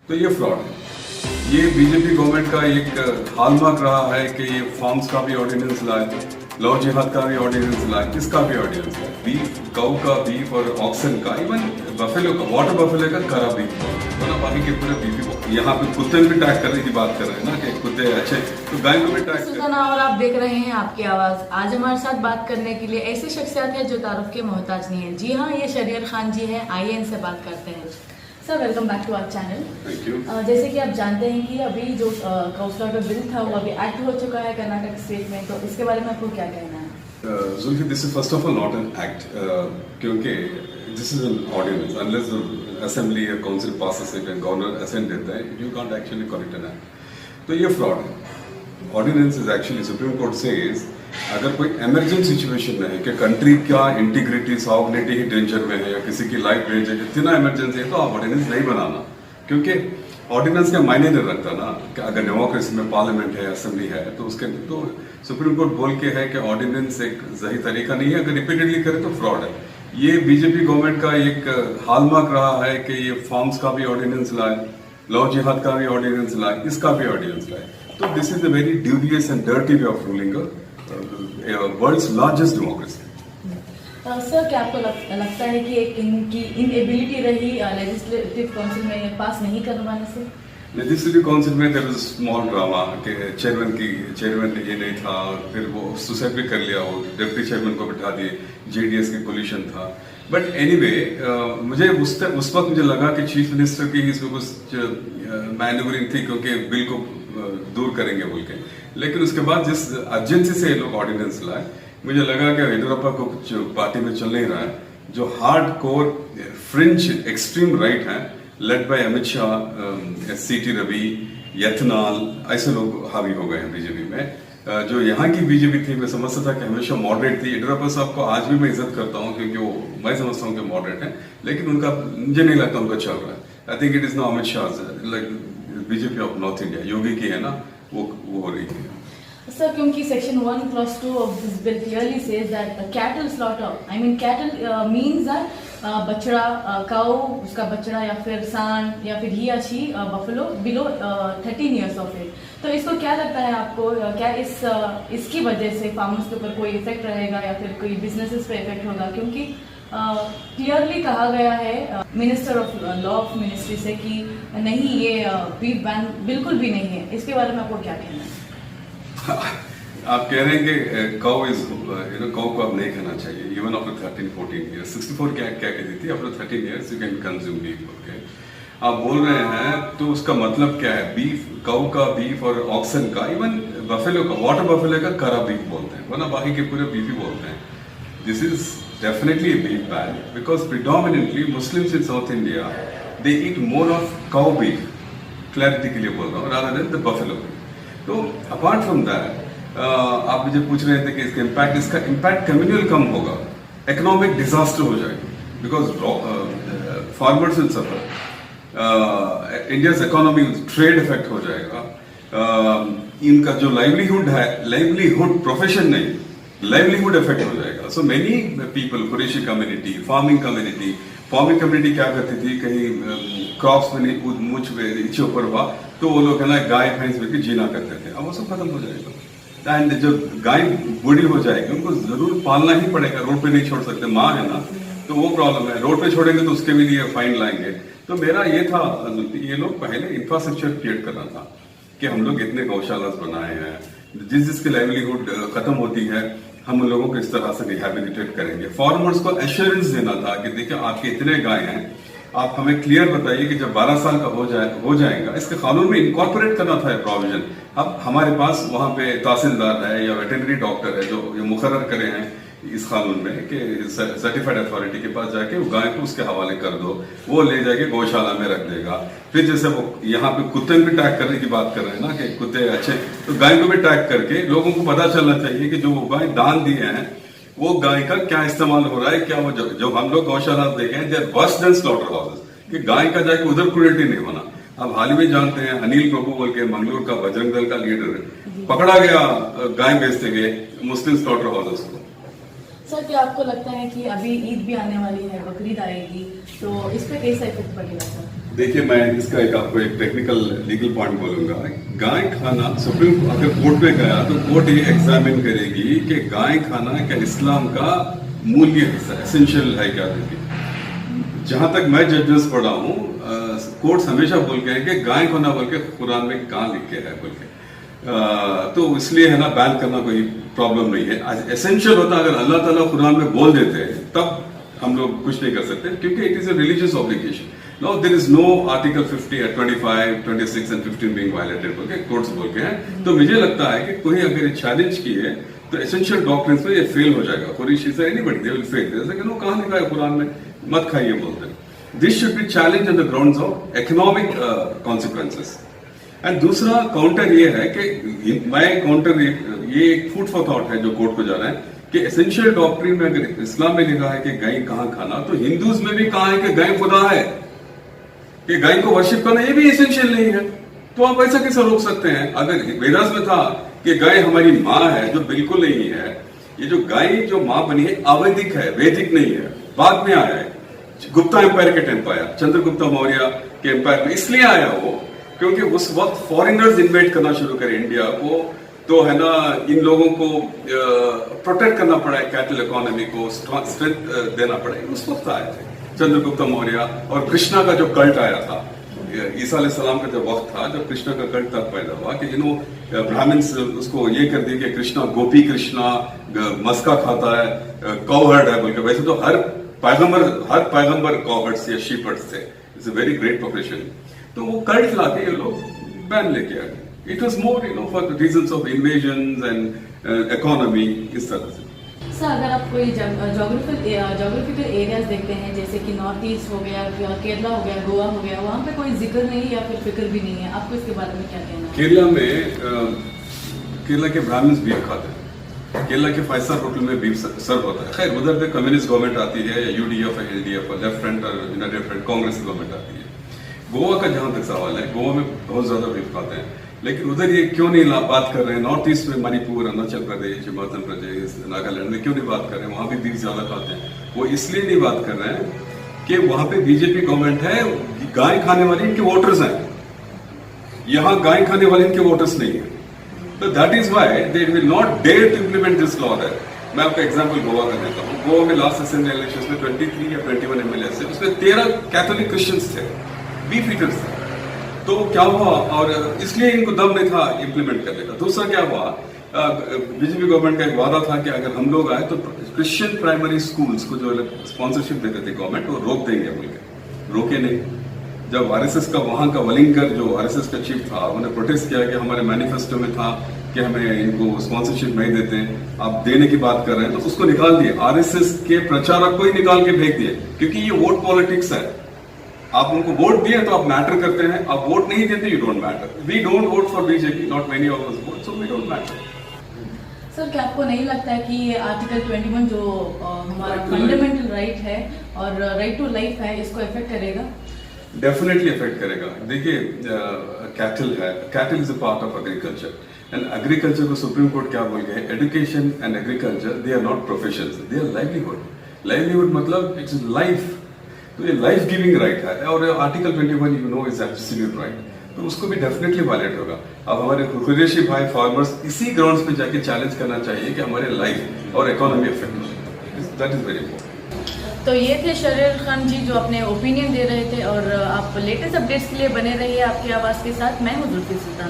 तो ये फ्रॉड है। ये बीजेपी गवर्नमेंट का एक हॉलमार्क रहा है कि ये फार्म्स का भी ऑर्डिनेंस लाए, लव जिहाद का भी ऑर्डिनेंस लाए, किसका भी ऑर्डिनेंस लाए, बीफ गऊ का बीफ और ऑक्सन का, इवन बफेलो का, वाटर बफेलो का करा बीफ, तो ना बाकी के पूरे बीफी। यहाँ पे कुत्ते भी टैग करने की बात कर रहे हैं ना कि कुत्ते अच्छे, तो गाय को भी टैग सुल्ताना और आप देख रहे हैं आपकी आवाज। आज हमारे साथ बात करने के लिए ऐसे शख्सियत है जो तारुफ के मोहताज नहीं है। जी हाँ, ये शरीर खान जी है। आइए इनसे बात करते हैं। Sir welcome back to our channel. Thank you. जैसे कि आप जानते हैं कि अभी जो कौस्टर बिल था वो अभी एक्ट हो चुका है कर्नाटक स्टेट में, तो इसके बारे में आपको क्या कहना है? Zulfi, this is first of all not an act, क्योंकि this is an ordinance. Unless the assembly या council passes it and governor assent देता है, you can't actually correct an act. तो ये फ्रॉड है। Ordinance is actually, Supreme Court says अगर कोई emergency situation में है कि कंट्री का इंटीग्रिटी सॉवरेनिटी ही डेंजर में है या किसी की लाइफ डेंजर, इतना इमरजेंसी है तो आप ऑर्डिनेंस नहीं बनाना, क्योंकि ऑर्डिनेंस का मायने नहीं रखता ना कि अगर डेमोक्रेसी में पार्लियामेंट है, असेंबली है, तो उसके तो सुप्रीम कोर्ट बोल के है कि ऑर्डिनेंस एक सही तरीका नहीं है। अगर रिपीटेडली करे तो फ्रॉड है। ये बीजेपी गवर्नमेंट का एक हॉलमार्क रहा है कि ये फार्म्स का भी ऑर्डिनेंस लाए, लव जिहाद का भी ऑर्डिनेंस लाए, इसका भी ऑर्डिनेंस लाए। तो this is a very dubious and dirty way of ruling world's largest democracy. Sir क्या आपको लगता है कि एक इनकी इनएबिलिटी रही लेजिस्लेटिव काउंसिल में पास नहीं करवाने से? लेजिस्लेटिव काउंसिल में देयर वाज स्मॉल ड्रामा कि चेयरमैन ये नहीं था, फिर वो सुसाइड भी कर लिया, वो डिप्टी चेयरमैन को बिठा दिए, जेडीएस के कोलिशन था। बट एनीवे, मुझे उस वक्त मुझे लगा कि चीफ मिनिस्टर की इसमें कुछ मैन्यूवरिंग थी, क्योंकि बिल को दूर करेंगे बोल के। लेकिन उसके बाद जिस अर्जेंसी से ये लोग ऑर्डिनेंस लाए, मुझे लगा कि येदियुरप्पा को कुछ पार्टी में चल नहीं रहा है। जो hard core fringe extreme right है, लेड बाय अमित शाह, सीटी रवि, यथनाल, ऐसे लोग हावी हो गए हैं बीजेपी में। जो यहाँ की बीजेपी थी, मैं समझता था कि हमेशा मॉडरेट थी। येदियुरप्पा साहब को आज भी मैं इज्जत करता हूँ, क्योंकि वो मैं समझता हूँ कि मॉडरेट है, लेकिन उनका मुझे नहीं लगता उनका चल रहा है। I think it is no Amit Shah, like BJP of North India, Yogi की है ना, वो हो रही है। Sir, क्योंकि section 1 clause 2 of this bill clearly says that the cattle slaughter, I mean cattle means that बछड़ा, काऊ, उसका बछड़ा या फिर सांड या फिर ही या she buffalo below 13 years of age। तो इसको क्या लगता है आपको, क्या इसकी वजह से फार्मर्स के ऊपर कोई इफेक्ट रहेगा या फिर कोई बिजनेसेस पे इफेक्ट होगा? क्योंकि क्लियरली कहा गया है minister of law of ministry से कि नहीं, ये बीफ बैन बिल्कुल भी नहीं है। इसके बारे में आपको क्या कहना है? आप कह रहे हैं कि कौ को अब नहीं खाना चाहिए, इवन आफ्टर 13-14 years। 64 क्या कहती थी, after 13 years you can consume beef. Okay, आप बोल रहे हैं तो उसका मतलब क्या है? बीफ, कौ का बीफ और ऑक्सन का, इवन बफेलो का, वाटर बफेलो का करा बीफ बोलते हैं, वरना बाकी के पूरे बीफी बोलते हैं। This is definitely a beef ban, because predominantly Muslims in South India, they eat more of cow beef, clarity के लिए बोल रहा हूँ, rather than the buffalo beef। तो apart from that, आप मुझे पूछ रहे थे कि इसका impact कम्युनल कम होगा, economic disaster हो जाएगा, because farmers will suffer, India's economy trade effect हो जाएगा, इनका जो livelihood profession नहीं, लाइवलीहुड इफेक्ट हो जाएगा। So many people, Qureshi community, farming community क्या करती थी, कहीं क्रॉप्स में मुझ नीचे ऊपर हुआ तो वो लोग है ना गाय भैंस बेच के जीना करते थे। अब वो सब खत्म हो जाएगा। एंड जब गाय बूढ़ी हो जाएगी, उनको जरूर पालना ही पड़ेगा, रोड पे नहीं छोड़ सकते, माँ है ना, तो वो प्रॉब्लम है। रोड पे छोड़ेंगे तो उसके भी लिए फाइन लाएंगे। तो मेरा ये था, ये लोग पहले इंफ्रास्ट्रक्चर क्रिएट करना था कि हम लोग इतने गौशाला बनाए हैं, जिसकी लाइवलीहुड खत्म होती है, हम उन लोगों को इस तरह से रिहैबिलिटेट करेंगे। फार्मर्स को एश्योरेंस देना था कि देखिए आपके इतने गाय हैं, आप हमें क्लियर बताइए कि जब 12 साल का हो जाएगा, इसके कानून में इनकॉर्पोरेट करना था प्रोविजन। अब हमारे पास वहां पे तहसीलदार है या वेटरनरी डॉक्टर है जो ये मुकर्रर करे हैं इस कानून में कि सर्टिफाइड अथॉरिटी के पास जाके वो गाय को उसके हवाले कर दो, वो ले जाके गौशाला में रख देगा। फिर जैसे वो यहाँ पे कुत्ते भी टैग करने की बात कर रहे हैं ना कि कुत्ते अच्छे, तो गाय को भी टैग करके लोगों को पता चलना चाहिए कि जो गाय दान दिए हैं वो गाय का क्या इस्तेमाल हो रहा है, क्या वो जो हम लोग गौशाला देखे हैं, they're worse than slaughter houses, कि गाय का जाके उधर क्रूरटी नहीं होना। अब हाल ही में जानते हैं, अनिल प्रभु बोल के मंगलूर का बजरंग दल का लीडर पकड़ा गया गाय बेचते हुए मुस्लिम स्लॉटर हाउसेस को। सर क्या आपको लगता है कि अभी ईद भी आने वाली है, बकरीद आएगी, तो इस पे कैसा इफेक्ट पड़ेगा सर? देखिए, मैं इसका आपको एक टेक्निकल लीगल पॉइंट बोलूंगा। गाय खाना सुप्रीम अगर कोर्ट में गया तो कोर्ट ये एग्जामिन करेगी कि गाय खाना क्या इस्लाम का मूल्य हिस्सा एसेंशियल है क्या नहीं। जहां तक मैं जजेस पढ़ा हूँ, कोर्ट्स हमेशा बोल के हैं कि गाय खाना बोल के कुरान में कहाँ लिख के है बोल के, तो इसलिए है ना बैन करना कोई प्रॉब्लम नहीं है। एसेंशियल होता अगर अल्लाह ताला कुरान में बोल देते हैं तब हम लोग कुछ नहीं कर सकते, क्योंकि it is a religious obligation. Now there is no Article 50 at 25, 26 and 15 being violated बोल के कोर्ट्स बोल के हैं। तो मुझे लगता है कि कोई अगर चैलेंज किए तो एसेंशियल डॉक्ट्रिन्स में ये फेल हो जाएगा। कुरैशी से एनीबॉडी दे विल फेल। जैसे कि नो कहां लिखा है कुरान में मत खाइए बोलते हैं। This should be challenge on the grounds of economic consequences. And दूसरा काउंटर ये है कि मैं काउंटर ये एक फूड फॉर थॉट है जो कोर्ट को जा रहा है कि एसेंशियल डॉक्ट्रिन में अगर इस्लाम में लिखा है कि गाय कहां खाना, तो हिंदूज में भी कहा है कि गाय खुदा है, कि गाय को वर्शिप करना ये भी एसेंशियल नहीं है। तो आप ऐसा कैसे रोक सकते हैं? अगर वेदास में था कि गाय हमारी माँ है, जो बिल्कुल नहीं है। ये जो गाय जो माँ बनी है अवैदिक है, वैदिक नहीं है, बाद में आया है। गुप्ता एम्पायर के टाइम आया, चंद्रगुप्ता मौर्य के एम्पायर में इसलिए आया वो क्योंकि उस वक्त फॉरेनर्स इन्वेट करना शुरू करे इंडिया को, तो है ना इन लोगों को प्रोटेक्ट करना पड़ा है, कैटल इकोनॉमी को स्ट्रेंथ देना पड़ा है। उस वक्त आए थे चंद्रगुप्ता मौर्य। और कृष्णा का जो कल्ट आया था, ईसा अलैहिस्सलाम का जो वक्त था जब कृष्णा का कल्ट तब पैदा हुआ कि ब्राह्मण्स उसको ये कर दिए कि कृष्णा गोपी कृष्णा मस्का खाता है, काउहर्ड है बोल के। वैसे तो हर पैगंबर काउहर्ड्स या शीपर्ड्स थे। It's a very great profession. तो वो कल्ट लाके ये लोग बैन लेके आ गए। It was more for reasons of invasions and economy, इस तरह से। सर, अगर आप कोई जोग्राफिकल एरियाज देखते हैं जैसे कि नॉर्थ ईस्ट हो गया, केरला हो गया, गोवा हो गया, वहाँ पे कोई जिक्र नहीं या फिर फिक्र भी नहीं है, आपको इसके बारे में क्या कहना है? केरला में केरला के ब्राह्मण्स बीफ खाते हैं। केरला के 5 स्टार होटल में बीफ सर्व होता है। खैर उधर पे कम्युनिस्ट गवर्नमेंट आती है, या यूडीएफ या एलडीएफ, लेफ्ट फ्रंट और यूनाइटेड फ्रंट, कांग्रेस की गवर्नमेंट आती है। गोवा का जहां तक सवाल है, गोवा में बहुत ज्यादा बीफ खाते हैं, लेकिन उधर ये क्यों नहीं बात कर रहे हैं? नॉर्थ ईस्ट में मणिपुर, अरुणाचल प्रदेश, हिमाचल प्रदेश, नागालैंड में क्यों नहीं बात कर रहे हैं? वहां भी बीफ ज्यादा खाते हैं। वो इसलिए नहीं बात कर रहे हैं कि वहां पे बीजेपी गवर्नमेंट है, गाय खाने वाले इनके वोटर्स हैं, यहां गाय खाने वाले इनके वोटर्स नहीं है। तो that is why they will not dare to implement this law that. मैं आपका एग्जांपल गोवा का देता हूँ। गोवा में लास्ट असेंबली इलेक्शन में 23 या 21 एमएलए थे, उसमें 13 कैथोलिक क्रिश्चियंस थे, बीफ ईटर्स थे। तो क्या हुआ, और इसलिए इनको दम नहीं था इम्प्लीमेंट करने का। दूसरा क्या हुआ, बीजेपी गवर्नमेंट का एक वादा था कि अगर हम लोग आए तो क्रिश्चियन प्राइमरी स्कूल्स को जो स्पॉन्सरशिप देते थे गवर्नमेंट, वो रोक देंगे बोल के। रोके नहीं। जब आरएसएस का वहां का वलिंगर जो आरएसएस का चीफ था, उन्होंने प्रोटेस्ट किया कि हमारे मैनिफेस्टो में था कि हमें इनको स्पॉन्सरशिप नहीं देते, आप देने की बात कर रहे हैं, तो उसको निकाल दिए। आरएसएस के प्रचारक को ही निकाल के फेंक दिए, क्योंकि ये वोट पॉलिटिक्स है। आप उनको वोट दिए तो आप मैटर करते हैं, आप वोट नहीं देते you don't matter. We don't vote for BJP, not many of us vote, so we don't matter. Sir, क्या आपको नहीं लगता है कि ये आर्टिकल 21 जो हमारा फंडामेंटल राइट है और राइट टू लाइफ है, इसको इफेक्ट करेगा? डेफिनेटली इफेक्ट करेगा। देखिए, कैटल है, cattle is a part of agriculture, and agriculture को सुप्रीम कोर्ट क्या बोल गए, education and agriculture they are not professions, they are livelihood. Livelihood मतलब इट्स लाइफ, तो ये लाइफ गिविंग राइट है। और article 21 you know is absolute right, तो उसको भी डेफिनेटली वायलेट होगा। अब हमारे कुरैशी भाई फार्मर्स इसी ग्राउंड्स पे जाके चैलेंज करना चाहिए कि हमारे लाइफ और इकोनॉमी अफेक्ट हो। That is very important. तो ये थे शरीर खान जी जो अपने ओपिनियन दे रहे थे, और आप लेटेस्ट अपडेट्स के लिए बने रहिए आपकी आवाज़ के साथ। मैं हूँ जुल्फी सुल्तान।